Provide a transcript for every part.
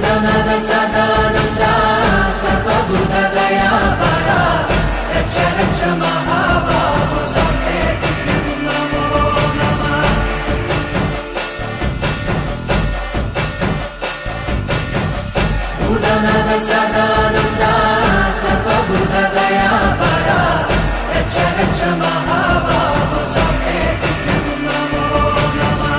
भूतनाथ सदानन्दा सर्वभूतदयापरा रक्ष रक्ष महाबाहो शस्ते नमो नमः। भूतनाथ सदानन्दा सर्वभूतदयापरा रक्ष रक्ष महाबाहो शस्ते नमो नमः।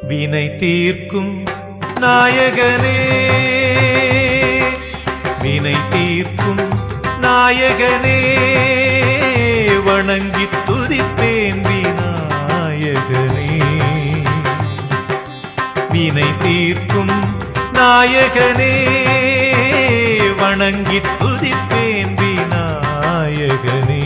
வினை தீர்க்கும் நாயகனே, வினை தீர்க்கும் நாயகனே, வணங்கி துதிப்பேன் விநாயகனே. வினை தீர்க்கும் நாயகனே, வணங்கி துதிப்பேன் விநாயகனே.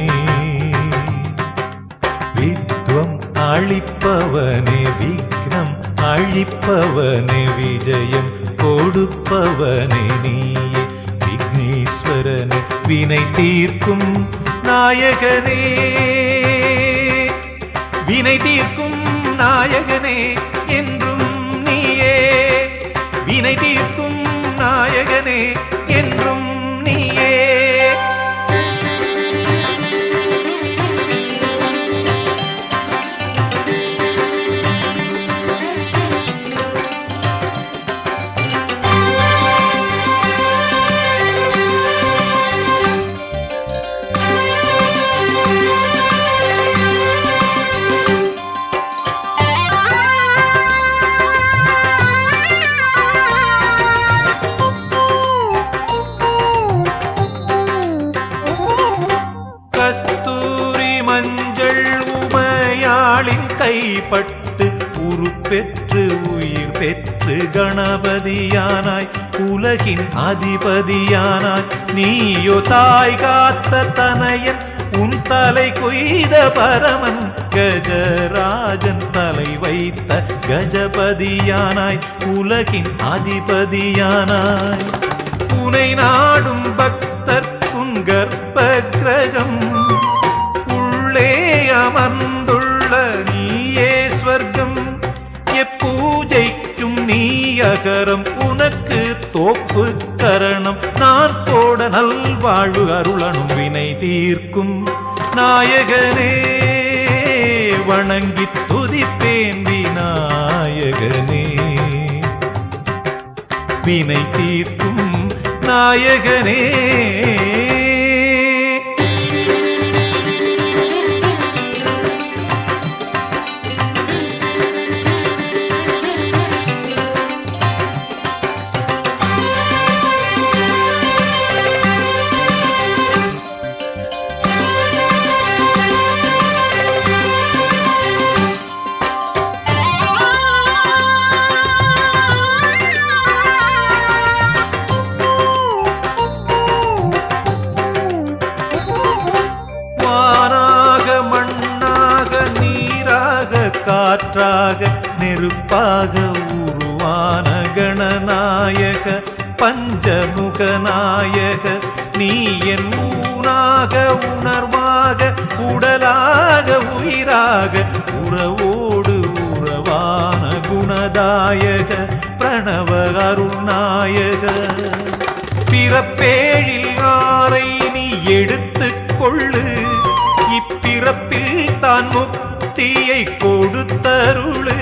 வித்வம் அளிப்பவனே, விக்னம் அழிப்பவனே, விஜயம் கொடுப்பவனே நீயே விக்னேஸ்வரனே. வினை தீர்க்கும் நாயகனே, வினை தீர்க்கும் நாயகனே என்றும் நீயே. வினை தீர்க்கும் நாயகனே என்றும் நீயே. கஸ்தூரி மஞ்சள் உமையாளின் கைப்பட்டு உருப்பெற்று உயிர் பெற்று கணபதியானாய் உலகின் அதிபதியானாய். நீயோ தாய் காத்த தனையன் உன் தலை கொய்த பரமன் கஜராஜன் தலை வைத்த கஜபதியானாய் உலகின் அதிபதியானாய். உனை நாடும் பக்தர்க்குன் கர்ப்ப கிரகம் உள்ளே அமர்ந்துள்ள நீயே ஸ்வர்க்கம். எப்பூஜைக்கும் நீ அகரம் உனக்கு தோப்பு கரணம். நான் போட நல்வாழ்வு அருளனும் வினை தீர்க்கும் நாயகனே வணங்கி துதிப்பேன் விநாயகனே. வினை தீர்க்கும் நாயகனே. காற்றாக நெருப்பாக உருவான கணநாயக பஞ்சமுகநாயக. நீ என் ஊனாக உணர்வாக உடலாக உயிராக உறவோடு உறவான குணதாயக பிரணவ அருள்நாயக. பிறப்பேழில் ஆரை நீ எடுத்துக் கொள்ளு இப்பிறப்பில் தான் முக்தியை கொடுத்தருளு.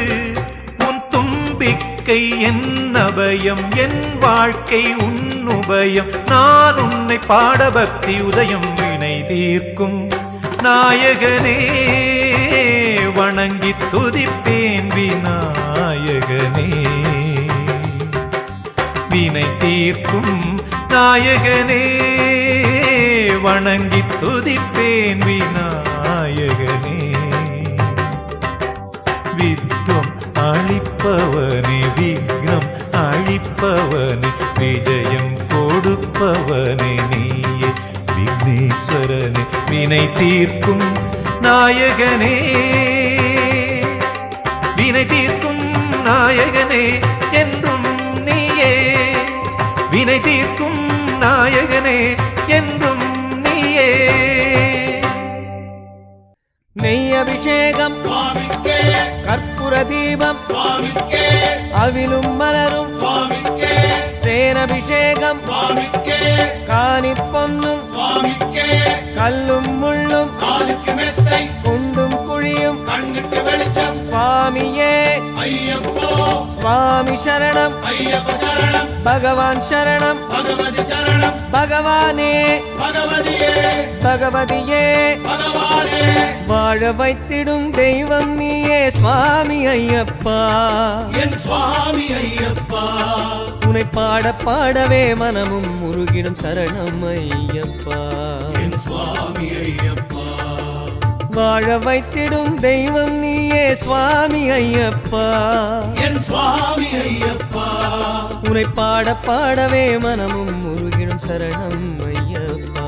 உன் தும்பிக்கை என் அபயம் என் வாழ்க்கை உன்னுபயம். நான் உன்னை பாடபக்தி உதயம் வினை தீர்க்கும் நாயகனே வணங்கி துதிப்பேன் விநாயகனே. வினை தீர்க்கும் நாயகனே வணங்கி துதிப்பேன் விநாயகனே. வித்வம் அளிப்பவனே விக்னம் அழிப்பவனே விஜயம் கொடுப்பவனே நீயே விக்னேஸ்வரனே. வினை தீர்க்கும் நாயகனே வினை தீர்க்கும் நாயகனே என்றும் நீயே. வினை தீர்க்கும் நாயகனே என்றும் நீயே. நெய் அபிஷேகம் சுவாமிக்கே, கற்பூர தீபம் சுவாமிக்கே, அவிலும் மலரும் சுவாமிக்கே, தேனபிஷேகம் சுவாமிக்கே, காணி பொன்னும் சுவாமிக்கே, கல்லும் முள்ளும் காலுக்கு மெத்தை, குண்டும் குழியும் கண்ணுக்கு வெளிச்சம், சுவாமியே ஐயப்போ, சுவாமி சரணம் ஐயப்ப சரணம், பகவான் சரணம் பகவதி சரணம், பகவானே பகவதியே, பகவதியே. பகவானே, வாழ வைத்திடும் தெய்வம் நீயே சுவாமி ஐயப்பா. என் சுவாமி ஐயப்பா. உன்னை பாட பாடவே மனமும் முருகிடும் சரணம் ஐயப்பா. என் சுவாமி ஐயப்பா. வாழ வைத்திடும் தெய்வம் நீயே சுவாமி ஐயப்பா. என் சுவாமி ஐயப்பா. உன்னை பாட பாடவே மனமும் முருகிடும் சரணம் ஐயப்பா.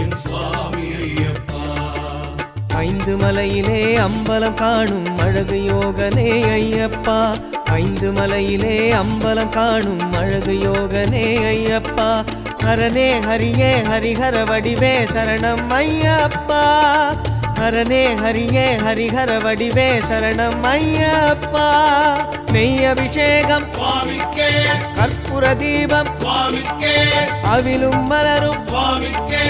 என் சுவாமி ஐயப்பா. ஐந்து மலையிலே அம்பலம் காணும் அழகு யோகனே ஐயப்பா. ஐந்து மலையிலே அம்பலம் காணும் அழகு யோகனே ஐயப்பா. ஹரனே ஹரியே ஹரிஹர வடிவே சரணம் ஐயப்பா. ஹரனே ஹரியே ஹரிஹர வடிவே சரணம் ஐயப்பா. நெய் அபிஷேகம் சுவாமிக்கே, கற்பூர தீபம் சுவாமிக்கே அவிலும் மலரும் சுவாமிக்கே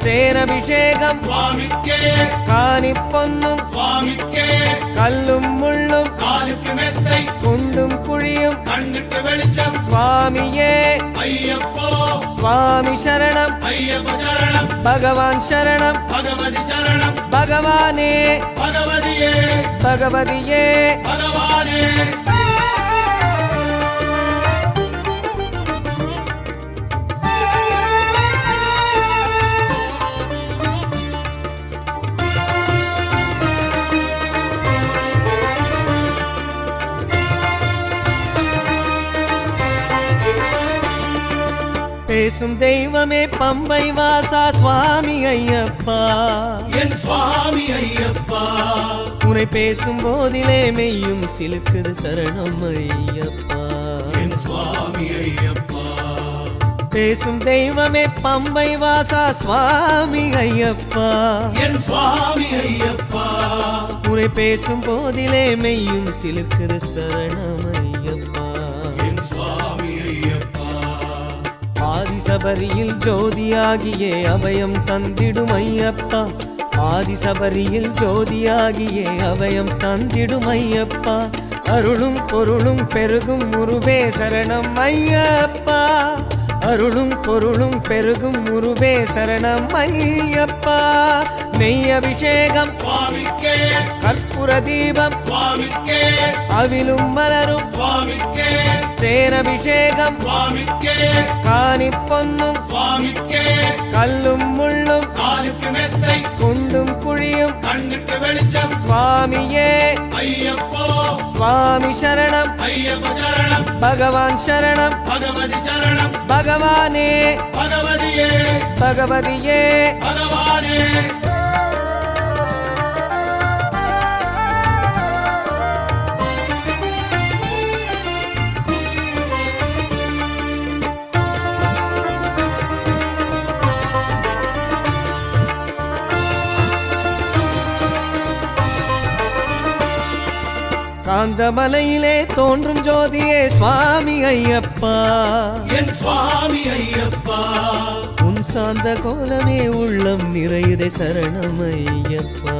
தேனபிஷேகம் சுவாமிக்கே காணி பொன்னும் சுவாமிக்கே கல்லும் முள்ளும் காலுக்கு மெத்தை குண்டும் குழியும் கண்ணுக்கு வெளிச்சம் சுவாமியே ஐயப்போ சுவாமி சரணம் ஐயப்ப சரணம் பகவான் சரணம் பகவதி சரணம் பகவானே பகவதியே பகவதியே பகவானே பேசும் தெய்வமே பம்பை வாசா சுவாமி ஐயப்பா என் சுவாமி ஐயப்பா உன்னை பேசும் போதிலே மெய்யும் சிலுக்குது சரணம் ஐயப்பா என் சுவாமி ஐயப்பா பேசும் தெய்வமே பம்பை வாசா சுவாமி ஐயப்பா என் சுவாமி ஐயப்பா உன்னை பேசும் போதிலே மெய்யும் சிலுக்குது சரணம் ஐயப்பா என் சுவாமி ஐயப்பா ஆதிசபரியில் ஜோதியாகியே அபயம் தந்திடும் ஐயப்பா ஆதிசபரியில் ஜோதியாகியே அபயம் தந்திடும் ஐயப்பா அருளும் பொருளும் பெருகும் உருவே சரணம் ஐயப்பா அருளும் பொருளும் பெருகும் உருவே சரணம் ஐயப்பா நெய் அபிஷேகம் சுவாமிக்கே கற்பூர தீபம் சுவாமிக்கே அவிலும் மலரும் சுவாமிக்கே தேனபிஷேகம் சுவாமிக்கே காணி பொன்னும் சுவாமிக்கே கல்லும் முள்ளும் காலுக்கு மெத்தை குண்டும் குழியும் கண்ணுக்கு வெளிச்சம் சுவாமியே ஐயப்போ சுவாமி சரணம் ஐயப்ப சரணம் பகவான் சரணம் பகவதி சரணம் பகவானே பகவதியே பகவதியே பகவானே காந்தமலையிலே தோன்றும் ஜோதியே சுவாமி ஐயப்பா என் சுவாமி ஐயப்பா உன் சாந்த கோலமே உள்ளம் நிறையுதே சரணம் ஐயப்பா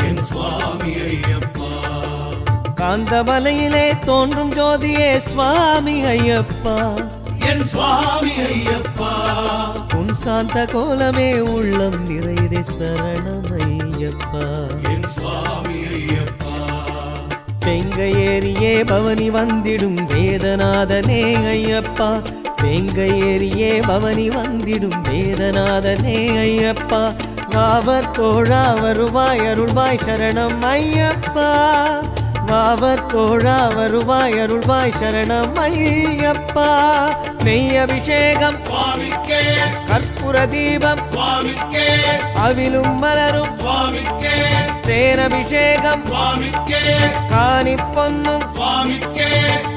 என் சுவாமி ஐயப்பா காந்தமலையிலே தோன்றும் ஜோதியே சுவாமி ஐயப்பா என் சுவாமி ஐயப்பா உன் சாந்த கோலமே உள்ளம் நிறையுதே சரணம் ஐயப்பா என் சுவாமி ஐயப்பா பெங்க ஏறியே பவனி வந்திடும் வேதநாதனே ஐயப்பா பெங்க ஏறியே பவனி வந்திடும் வேதநாதனே ஐயப்பா வாவர் தோழா வருவாய் அருள்வாய் சரணம் ஐயப்பா வாவர் தோழா வருவாய் அருள்வாய் சரணம் ஐயப்பா நெய் அபிஷேகம் சுவாமிக்கே கற்பூர தீபம் சுவாமிக்கே அவிலும் மலரும் சுவாமிக்கே தேனபிஷேகம் சுவாமிக்கே காணி பொன்னும் சுவாமிக்கே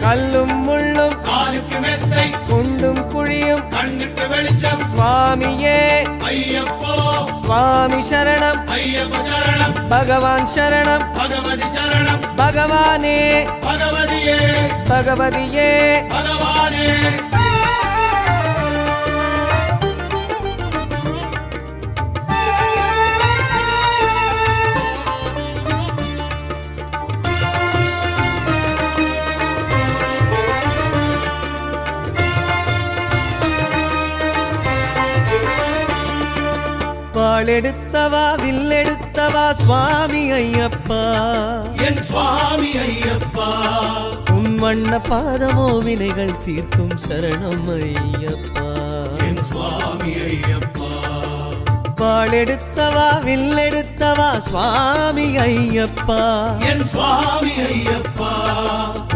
கல்லும் முள்ளும் காலுக்கு மெத்தை குண்டும் குழியும் கண்ணுக்கு வெளிச்சம் சுவாமியே ஐயப்போ சுவாமி சரணம் ஐயப்ப சரணம் பகவான் சரணம் பகவதி சரணம் பகவானே பகவதியே பகவதியே பகவானே வாளெடுத்தவா வில்லெடுத்தவா சுவாமி ஐயப்பா என் சுவாமி ஐயப்பா உன் வண்ண பாதமோ வினைகள் தீர்க்கும் சரணம் ஐயப்பா என் சுவாமி ஐயப்பா வாளெடுத்தவா வில்லெடுத்தவா சுவாமி ஐயப்பா என் சுவாமி ஐயப்பா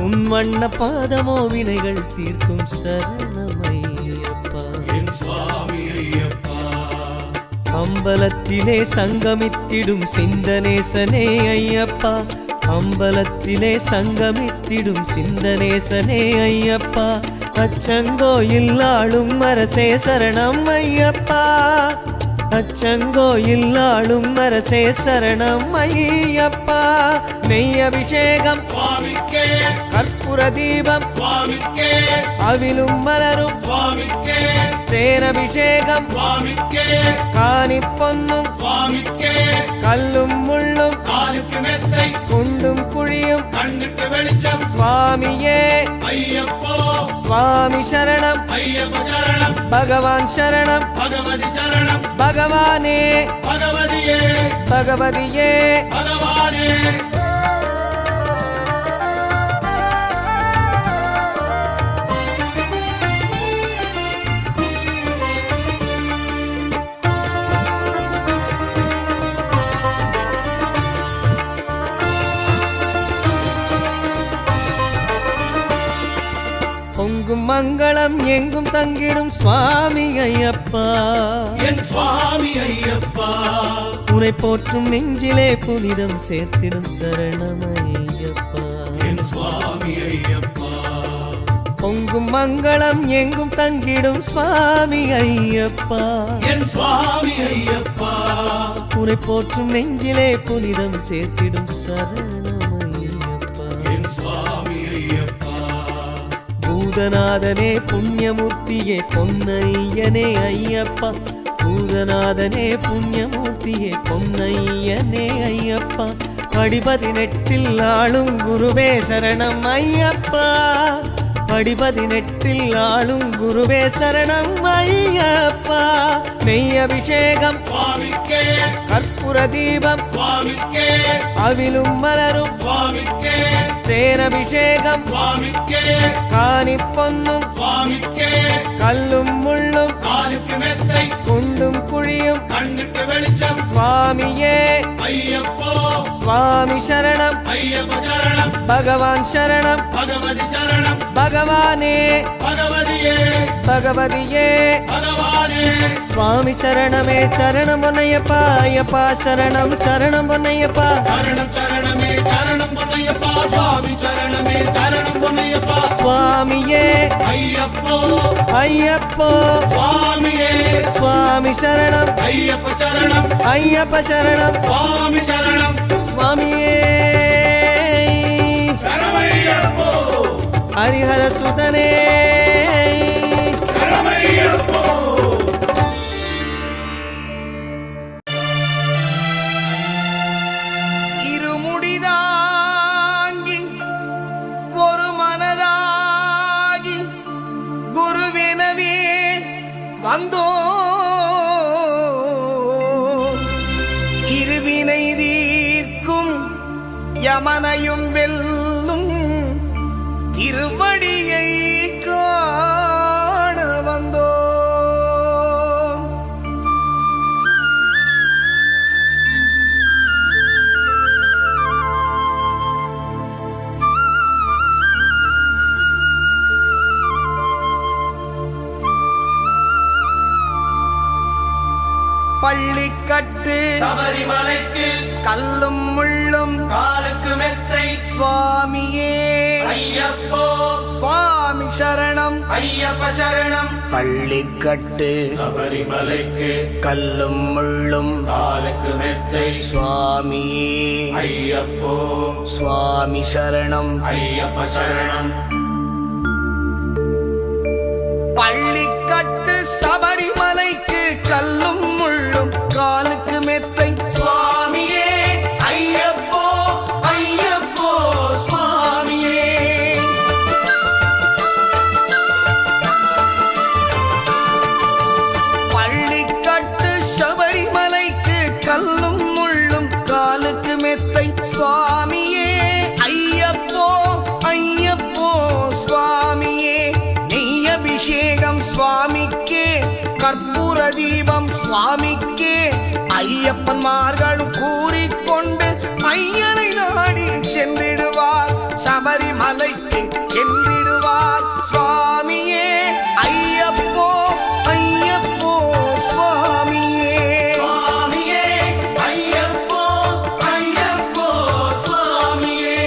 உன் வண்ண பாதமோ வினைகள் தீர்க்கும் சரணம் ஐயப்பா என் சுவாமி ஐயப்பா அம்பலத்திலே சங்கமித்திடும் சிந்தனேசனே ஐயப்பா அம்பலத்திலே சங்கமித்திடும் சிந்தனேசனே ஐயப்பா அச்சங்கோயில் ஆளும் அரசே சரணம் ஐயப்பா அச்சங்கோயில் நாளும் அரசே சரணம் ஐயப்பா. நெய் அபிஷேகம் சுவாமிக்கே கற்பூர தீபம் சுவாமிக்கே அவிலும் மலரும் சுவாமிக்கே தேனபிஷேகம் சுவாமிக்கே காணி பொன்னும் சுவாமிக்கே கல்லும் முள்ளும் காலுக்கு மெத்தை குண்டும் குழியும் கண்ணுக்கு வெளிச்சம் சுவாமியே ஐயப்போ சுவாமி சரணம் ஐயப்ப சரணம் பகவான் சரணம் பகவதி சரணம் பகவானே பகவதியே பகவதியே பகவானே பொங்கும் மங்களம் எங்கும் தங்கிடும் சுவாமி ஐயப்பா. என் சுவாமி ஐயப்பா உனை போற்றும் நெஞ்சிலே புனிதம் சேர்த்திடும் சரணம் ஐயப்பா. என் சுவாமி ஐயப்பா பொங்கும் மங்களம் எங்கும் தங்கிடும் சுவாமி ஐயப்பா. என் சுவாமி ஐயப்பா உனை போற்றும் நெஞ்சிலே புனிதம் சேர்த்திடும் சரணம் ஐயப்பா. என் சுவாமி ஐயப்பா பூதநாதனே புண்ணியமூர்த்தியே பொன்னையனே ஐயப்பா. பூதநாதனே புண்ணியமூர்த்தியே பொன்னையனே ஐயப்பா. படி 18 ஆளும் குருவே சரணம் ஐயப்பா. படி 18 ஆளும் குருவே சரணம் ஐயப்பா. நெய் அபிஷேகம் சுவாமிக்கே கற்பூர தீபம் சுவாமிக்கே அவிலும் மலரும் சுவாமிக்கே தேனபிஷேகம் சுவாமிக்கே காணி பொன்னும் சுவாமிக்கே கல்லும் முள்ளும் காலுக்கு மெத்தை குண்டும் குழியும் கண்ணுக்கு வெளிச்சம் சுவாமியே ஐயப்போ சுவாமி சரணம் ஐயப்ப சரணம் பகவான் சரணம் பகவதி சரணம் பகவானே பகவதியே பகவதியே பகவானே சுவாமி சரணமே சரணம் பொன்னையப்பா. ஐயப்பா சரணம் சரணம் பொன்னையப்பா. சரணம் சரணமே சரணம் பொன்னையப்பா சுவாமி சரணமே சரணம் பொன்னையப்பா சுவாமியே ஐயப்போ ஐயப்போ சுவாமியே சுவாமி சரணம் ஐயப்ப சரணம் ஐயப்ப சரணம் சுவாமி சரணம் சுவாமியே சரமையப்போ ஹரிஹர சுதனே சரமையப்போ இருமுடிதாங்கி ஒரு மனதாகி குருவெனவே வந்தோ இருவினை தீர்க்கும் யமனையும் வெல்லும் திருவடியை காண வந்தோ. பள்ளிக்கட்டு சபரிமலைக்கு கல்லும் முள்ளும் காலுக்கு மெத்தை சுவாமியே ஐயப்போ சுவாமி சரணம் ஐயப்ப சரணம் பள்ளிக்கட்டு சபரிமலைக்கு கல்லும் முள்ளும் காலுக்கு மெத்தை சுவாமியே ஐயப்போ சுவாமி சரணம் ஐயப்ப சரணம் பள்ளிக்கட்டு சபரிமலைக்கு கல்லும் முள்ளும் காலுக்கு மெத்தை சுவாமியே ஐயப்போ ஐயப்போ சுவாமியே. பள்ளிக்கட்டு சபரிமலைக்கு கல்லும் முள்ளும் காலுக்கு மெத்தை சுவாமியே ஐயப்போ ஐயப்போ சுவாமியே. நெய் அபிஷேகம் சுவாமிக்கே கற்பூர தீபம் சுவாமிக்கே. ஐயப்பன்மார்களும் கூறிக்கொண்டு ஐயனை நாடி சென்றிடுவார் சபரிமலைக்கு சென்றிடுவார் சுவாமியே ஐயப்போ ஐயப்போ சுவாமியே. சுவாமியே ஐயப்போ ஐயப்போ சுவாமியே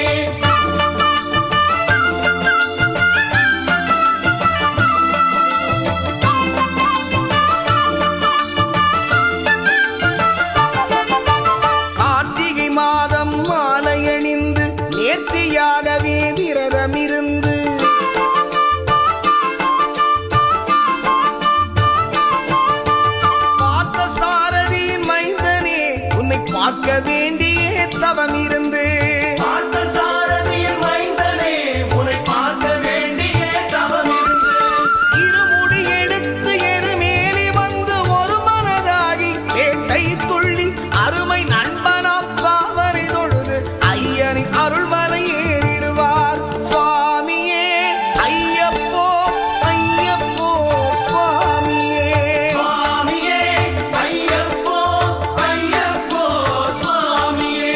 தவம் இருந்து பார்த்தசாரதியின் மைந்தனே உன்னை பார்க்க வேண்டிய தவம் இருந்து இருமுடி எடுத்து எருமேலி வந்து ஒரு மனதாகி வேட்டை துள்ளி அருமை நண்பனாம் பாவனை தொழுது ஐயனின் அருள்மலை ஏறிடுவார் சுவாமியே ஐயப்போ ஐயப்போ சுவாமியே சுவாமியே ஐயப்போ ஐயப்போ சுவாமியே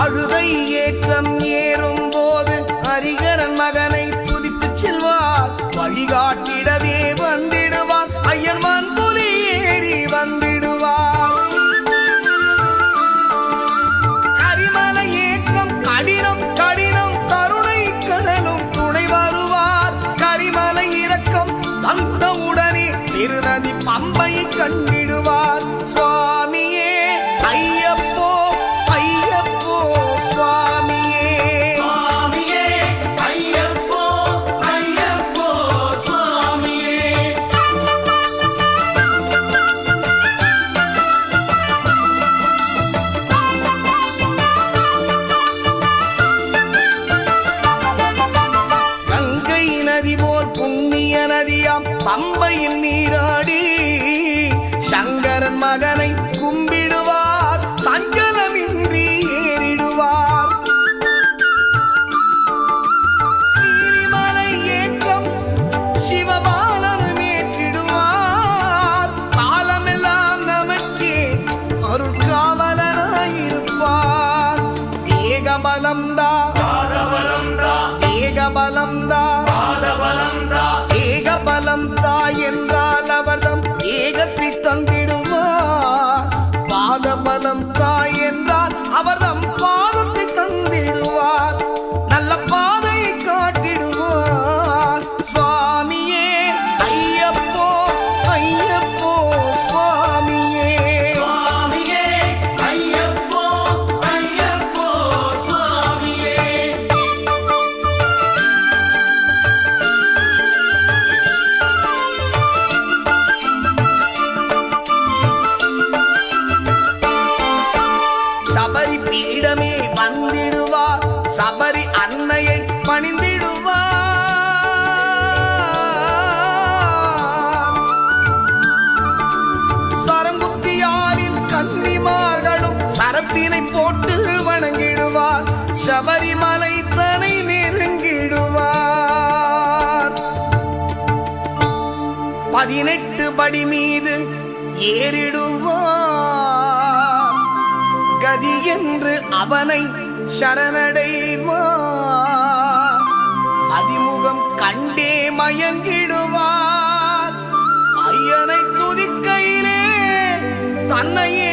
அழுதை ஏற்றம் ஏறும் போது ஹரிகரன் மகனை துதித்துச் செல்வார் வழிகாட்டிடவே வந்திடுவார் ஐயர்மான் புலி ஏறி வந்திடுவார் கரிமலை ஏற்றம் கடினம் கடினம் கருணை கடலும் துணை வருவார் கரிமலை இறக்கம் வந்தவுடனே பெருநதி பம்பை கண்டிடுவார் சுவாமியே ஐயப்போ ஐயப்போ சுவாமியே சுவாமியே ஐயப்போ ஐயப்போ சுவாமியே கங்கை நதி போல் புண்ணிய நதியாம் பம்பையில் நீராடி சங்கரன் மகனை கும்பிடுவார் சஞ்சலமின்றி ஏறிடுவார் நீரிமலை ஏற்றம் சிவபாலனும் ஏற்றிடுவார் காலமெல்லாம் நமக்கே அருட்காவலனாயிருப்பார் ஏகபலம்தா ஏகபலம்தா ஏகபலம்தா என்றால் அவர்தம் ஏகத்தை தந்திடுவார் பாதபலம் தாய் என்றால் அவர்தம் பாதத்தை தந்திடுவார் நல்ல பாதையை காட்டிடுவார் சுவாமியே ஐயப்போ ஐயப்போ சுவாமியே சுவாமியே ஐயப்போ ஐயப்போ சுவாமியே சபரி பீடமே வந்திடுவார் சபரி அன்னையை பணிந்திடுவார் சரங்குத்தியாலில் கன்னிமார்களும் சரத்தினை போட்டு வணங்கிடுவார் சபரிமலை தனை நெருங்கிடுவார் 18 படி மீது ஏறிடுவார் கதி என்று அவனை சரணடைவார் அதிமுகம் கண்டே மயங்கிடுவார் ஐயனை துதிக்கையிலே தன்னையே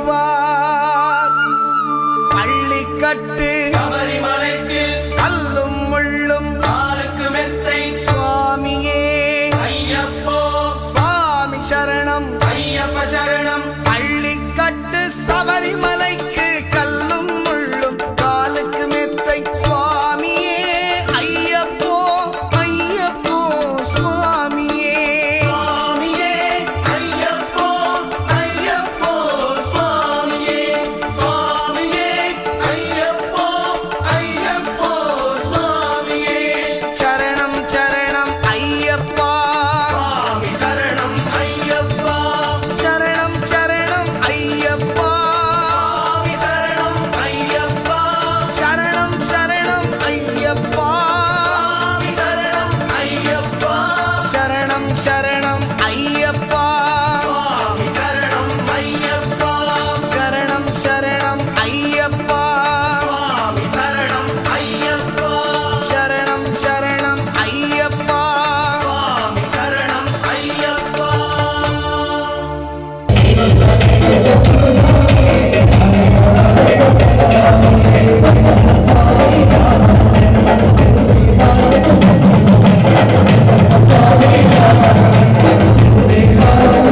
மறந்திடுவார் பள்ளிக்கட்டு சபரிமலைக்கு கல்லும் முள்ளும் காலுக்கு மெத்தை சுவாமியே ஐயப்போ சுவாமி சரணம் ஐயப்ப சரணம் பள்ளிக்கட்டு சபரிமலைக்கு கல்லும் முள்ளும் காலுக்கு மெத்தை சுவாமியே ஐயப்போ ஐயப்போ சுவாமியே சுவாமியே ஐயப்போ ஐயப்போ சுவாமியே சுவாமியே ஐயப்போ ஐயப்போ சுவாமியே சரணம் சரணம் ஐயப்பா சுவாமி சரணம் ஐயப்பா சரணம் சரணம் ஐயப்பா சுவாமி சரணம் ஐயப்பா சரணம் சரணம் ஐயப்பா சுவாமி சரணம் ஐயப்பா சரணம் சரணம் ஐயப்பா சுவாமி சரணம் ஐயப்பா சரணம் சரணம் ஐயப்பா சுவாமி சரணம் ஐயப்பா சரணம் சரணம் ஐயப்பா சுவாமி சரணம் ஐயப்பா Hare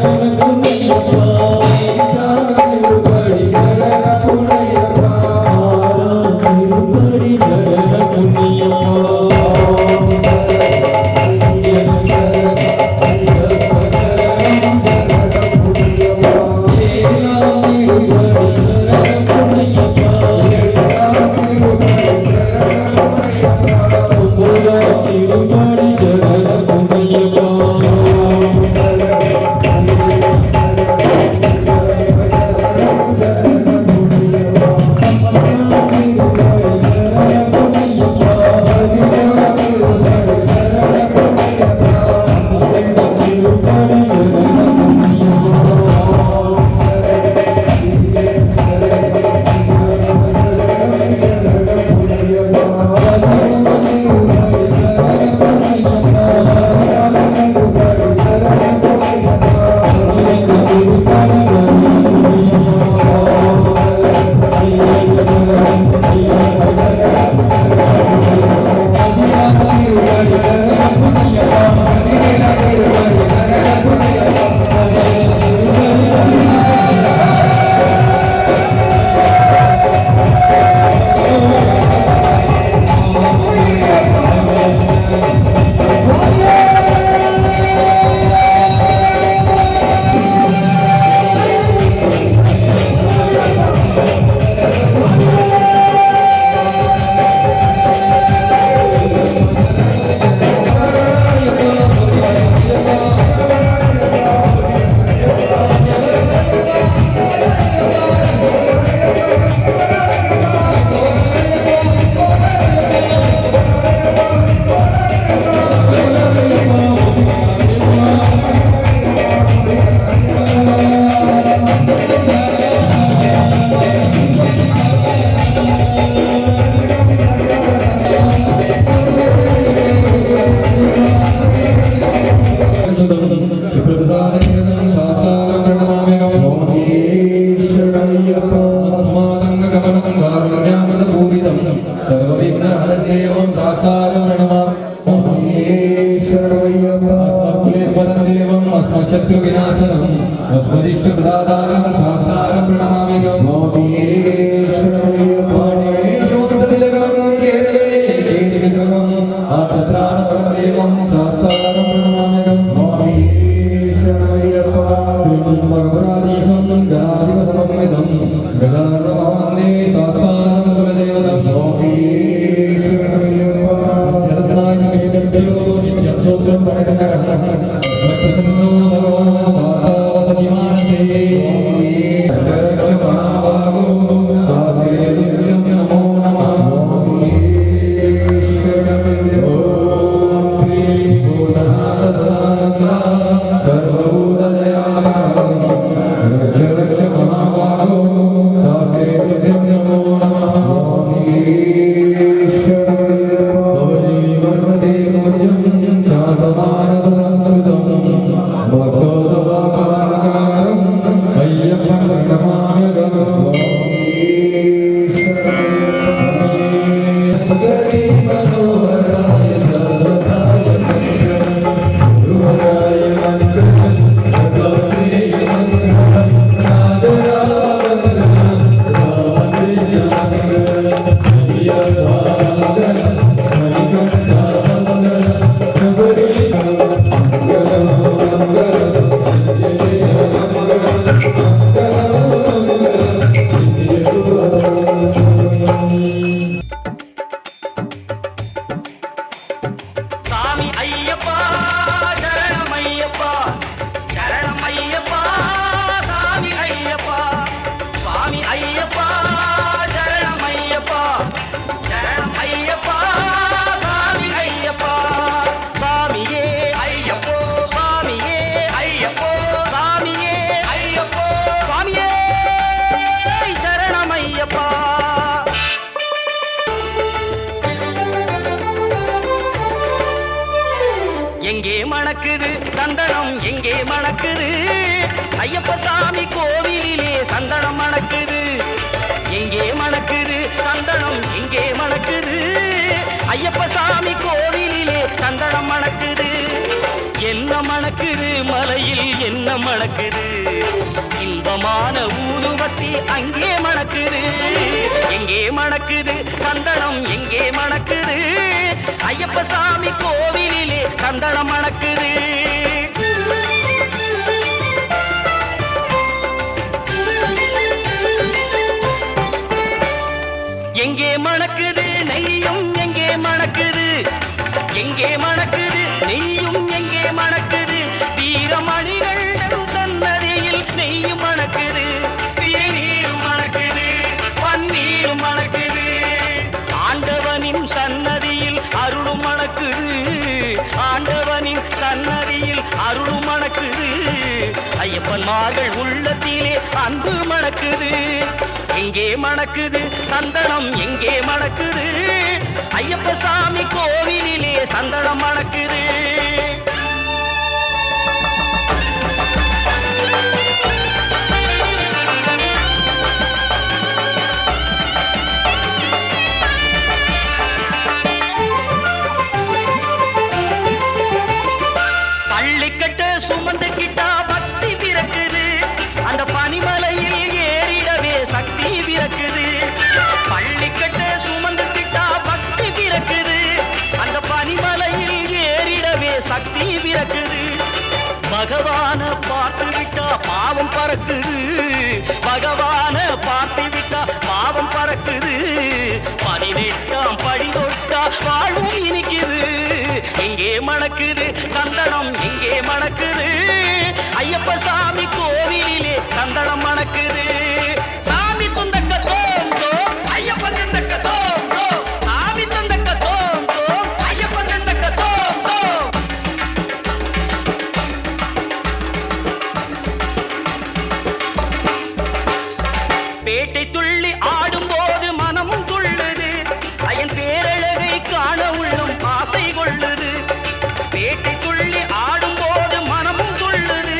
Thank you. எங்கே மணக்குது சந்தனம் எங்கே மணக்குது ஐயப்ப சாமி கோவிலிலே சந்தனம் மணக்குது எங்கே மணக்குது சந்தனம் எங்கே மணக்குது ஐயப்ப சாமி கோவிலிலே சந்தனம் மணக்குது என்ன மணக்குது மலையில் என்ன மணக்குது இன்பமான ஊதுவத்தி அங்கே மணக்குது எங்கே மணக்குது சந்தனம் எங்கே மணக்குது ஐயப்ப சாமி கோவிலிலே சந்தனம் மணக்குது எங்கே மணக்குது நெய்யும் எங்கே மணக்குது எங்கே மணக்குது நெய்யும் எங்கே மணக்குது வீரமணிகள் சன்னதியில் நெய்யும் மணக்குது நீரும் மணக்குது பன்னீரும் மணக்குது ஆண்டவனின் சன்னதியில் அருளும் மணக்குது ஆண்டவனின் சன்னதியில் அருளும் மணக்குது ஐயப்பன்மார்கள் உள்ளத்திலே அன்பு மணக்குது எங்கே மணக்குது சந்தனம் எங்கே மணக்குது ஐயப்ப சாமி கோவிலிலே சந்தனம் மணக்குது பள்ளிக்கட்ட சுமந்துக்கிட்டா பக்தி பிறக்குது அந்த பனிமலையில் ஏறிடவே சக்தி பிறக்குது பள்ளிக்கட்ட சுமந்துக்கிட்டா பக்தி பிறக்குது அந்த பனிமலையில் ஏறிடவே சக்தி பிறக்குது பகவான பார்த்து விட்டா பாவம் பறக்குது பகவான பார்த்து விட்டா பாவம் பறக்குது 18ஆம் படி தொட்டா வாழும் இனிக்குது எங்கே மணக்குது சந்தனம் எங்கே மணக்குது ஐயப்ப சாமி கோவிலிலே சந்தனம் மணக்குது சாமி துந்தக்க தோம் தோம் ஐயப்ப தந்தக்க தோம் தோம் சாமி துந்தக்க தோம் தோம் ஐயப்ப தந்தக்க தோம் தோம் பேட்டை துள்ளி ஆடும்போது மனமும் துள்ளுது அயன் பேரழகை காண உள்ளம் ஆசை கொள்ளுது பேட்டை துள்ளி ஆடும்போது மனமும் துள்ளுது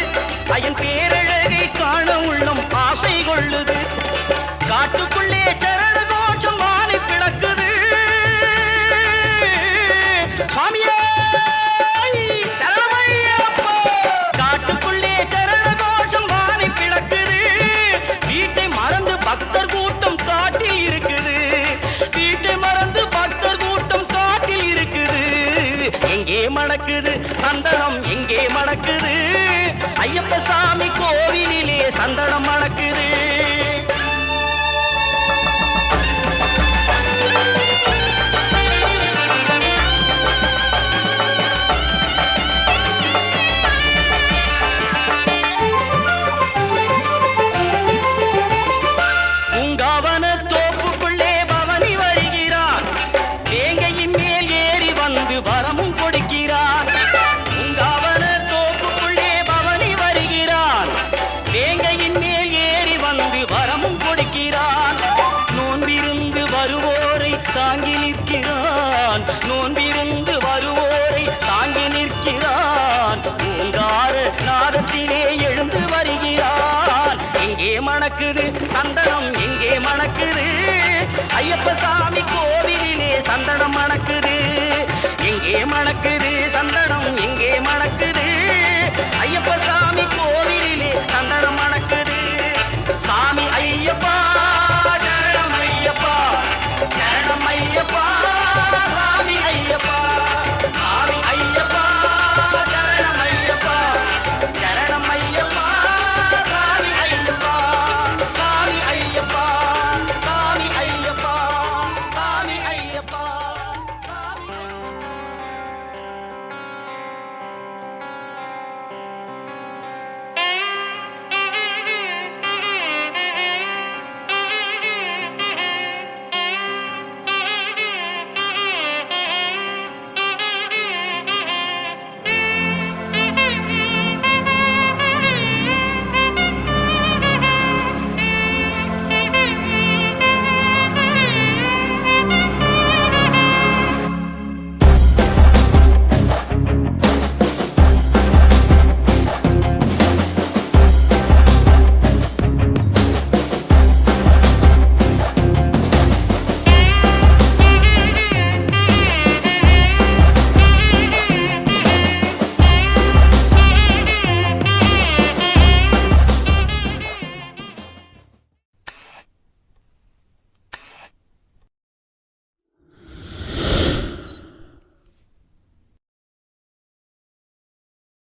ஐயப்ப சாமி கோவிலிலே சந்தனம் மணக்குது. பூங்காவன தோப்புக்குள்ளே பவனி வருகிறான், வேங்கையின் மேல் ஏறி வந்து வரமும் கொடுக்கிறான். பூங்காவன தோப்புக்குள்ளே பவனி வருகிறான், வேங்கையின் மேல் ஏறி வந்து வரமும் கொடுக்கிறான். நோன்பிருந்து வருவோரை தாங்கி நிற்கிறான், நோன்பிருந்து வருவோரை தாங்கி நிற்கிறான். பூங்கார நாதத்திலே எழுந்து வருகிறான். எங்கே மணக்குது சந்தனம், எங்கே மணக்குது ஐயப்ப சாமி கோவிலிலே சந்தனம் மணக்குது. எங்கே மணக்குது சந்தனம், எங்கே மணக்குது ஐயப்ப சாமி